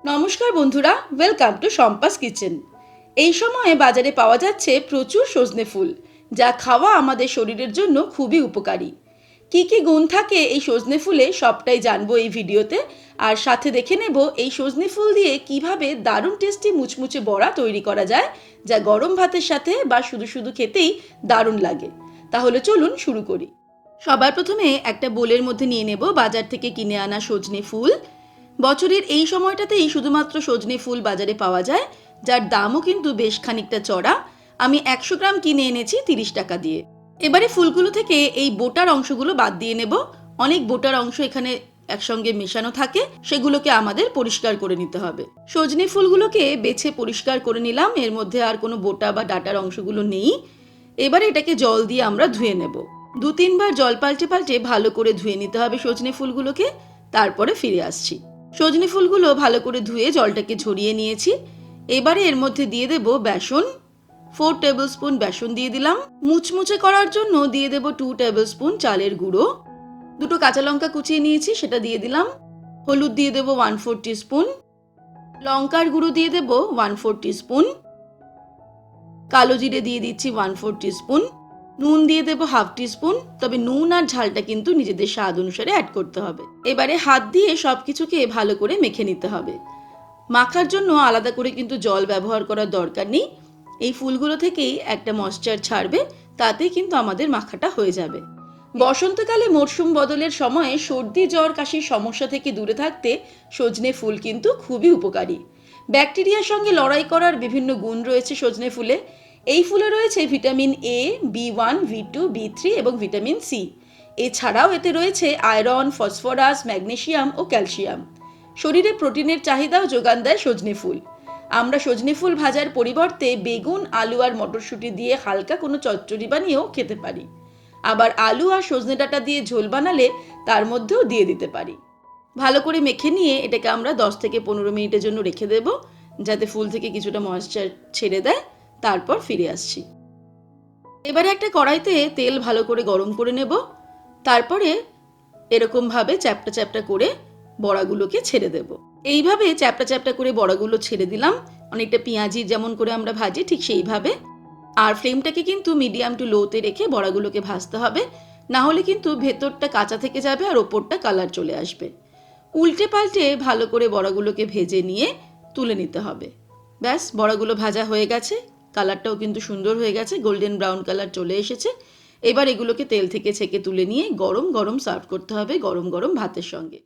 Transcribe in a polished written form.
নমস্কার বন্ধুরা, welcome to Shampa's kitchen. এই সময়ে বাজারে পাওয়া যাচ্ছে প্রচুর সজনে ফুল, যা খাওয়া আমাদের শরীরের জন্য খুবই উপকারী। কি কি গুণ থাকে এই সজনে ফুলে সবটাই জানবো এই ভিডিওতে। আর সাথে দেখে নেব এই সজনে ফুল দিয়ে কিভাবে দারুণ টেস্টি মুচমুচে বড়া তৈরি করা যায়, যা গরম ভাতের সাথে বা শুধু শুধু খেতেই দারুণ লাগে। তাহলে চলুন শুরু করি। সবার প্রথমে একটা বোলের মধ্যে নিয়ে নেব বাজার থেকে কিনে আনা সজনে ফুল। বছরের এই সময়টাতেই শুধুমাত্র সজনে ফুল বাজারে পাওয়া যায়, যার দামও কিন্তু বেশ খানিকটা চড়া। আমি 100 গ্রাম কিনে এনেছি 30 টাকা দিয়ে। এবারে ফুলগুলো থেকে এই বোটার অংশগুলো বাদ দিয়ে নেব। অনেক বোটার অংশ এখানে একসঙ্গে মেশানো থাকে, সেগুলোকে আমাদের পরিষ্কার করে নিতে হবে। সজনে ফুলগুলোকে বেছে পরিষ্কার করে নিলাম, এর মধ্যে আর কোনো বোটা বা ডাটার অংশগুলো নেই। এবারে এটাকে জল দিয়ে আমরা ধুয়ে নেব। 2-3 বার জল পাল্টে পাল্টে ভালো করে ধুয়ে নিতে হবে সজনে ফুলগুলোকে। তারপরে ফিরে আসছি। সজনে ফুলগুলো ভালো করে ধুয়ে জলটাকে ঝরিয়ে নিয়েছি। এবারে এর মধ্যে দিয়ে দেব বেসন। 4 টেবিল স্পুন বেসন দিয়ে দিলাম। মুচমুচে করার জন্য দিয়ে দেব 2 টেবিল স্পুন চালের গুঁড়ো। 2টো কাঁচা লঙ্কা কুচিয়ে নিয়েছি, সেটা দিয়ে দিলাম। হলুদ দিয়ে দেব 1/4 টিস্পুন। লঙ্কার গুঁড়ো দিয়ে দেব 1/4 টিস্পুন। কালো জিরে দিয়ে দিচ্ছি 1/4 টিস্পুন। নুন দিয়ে দেবো 1/2 টিস্পুন। তবে নুন আর ঝালটা কিন্তু নিজেদের স্বাদ অনুসারে অ্যাড করতে হবে। এবারে হাত দিয়ে সবকিছুকে ভালো করে মেখে নিতে হবে। মাখার জন্য আলাদা করে কিন্তু জল ব্যবহার করার দরকার নেই। এই ফুলগুলো থেকেই একটা ময়েশ্চার ছাড়বে, তাতেই কিন্তু আমাদের মাখাটা হয়ে যাবে। বসন্তকালে মরশুম বদলের সময়ে সর্দি জ্বর কাশির সমস্যা থেকে দূরে থাকতে সজনে ফুল কিন্তু খুবই উপকারী। ব্যাকটেরিয়ার সঙ্গে লড়াই করার বিভিন্ন গুণ রয়েছে সজনে ফুলে। এই ফুলে রয়েছে vitamin A, B1, B2, B3 এবং ভিটামিন সি। এছাড়াও এতে রয়েছে আয়রন, ফসফরাস, ম্যাগনেসিয়াম ও ক্যালসিয়াম। শরীরে প্রোটিনের চাহিদাও যোগান দেয় সজনে ফুল। আমরা সজনে ফুল ভাজার পরিবর্তে বেগুন, আলু আর মটরশুঁটি দিয়ে হালকা কোনো চচ্চড়ি বানিয়েও খেতে পারি। আবার আলু আর সজনে ডাঁটা দিয়ে ঝোল বানালে তার মধ্যেও দিয়ে দিতে পারি। ভালো করে মেখে নিয়ে এটাকে আমরা 10 থেকে 15 মিনিটের জন্য রেখে দেব, যাতে ফুল থেকে কিছুটা ময়েশ্চার ছেড়ে দেয়। তারপর ফিরে আসছি। এবারে একটা কড়াইতে তেল ভালো করে গরম করে নেব। তারপরে এরকমভাবে চ্যাপটা চ্যাপটা করে বড়াগুলোকে ছেড়ে দেব। এইভাবে চ্যাপটা চ্যাপটা করে বড়াগুলো ছেড়ে দিলাম, অনেকটা পেঁয়াজি যেমন করে আমরা ভাজি ঠিক সেইভাবে। আর ফ্লেমটাকে কিন্তু মিডিয়াম টু লোতে রেখে বড়াগুলোকে ভাজতে হবে, না হলে কিন্তু ভেতরটা কাঁচা থেকে যাবে আর ওপরটা কালার চলে আসবে। উল্টে পাল্টে ভালো করে বড়াগুলোকে ভেজে নিয়ে তুলে নিতে হবে। ব্যাস, বড়াগুলো ভাজা হয়ে গেছে। কালারটাও কিন্তু সুন্দর হয়ে গেছে, গোল্ডেন ব্রাউন কালার চলে এসেছে। এবার এগুলোকে তেল থেকে ছেঁকে তুলে নিয়ে গরম গরম সার্ভ করতে হবে গরম গরম ভাতের সঙ্গে।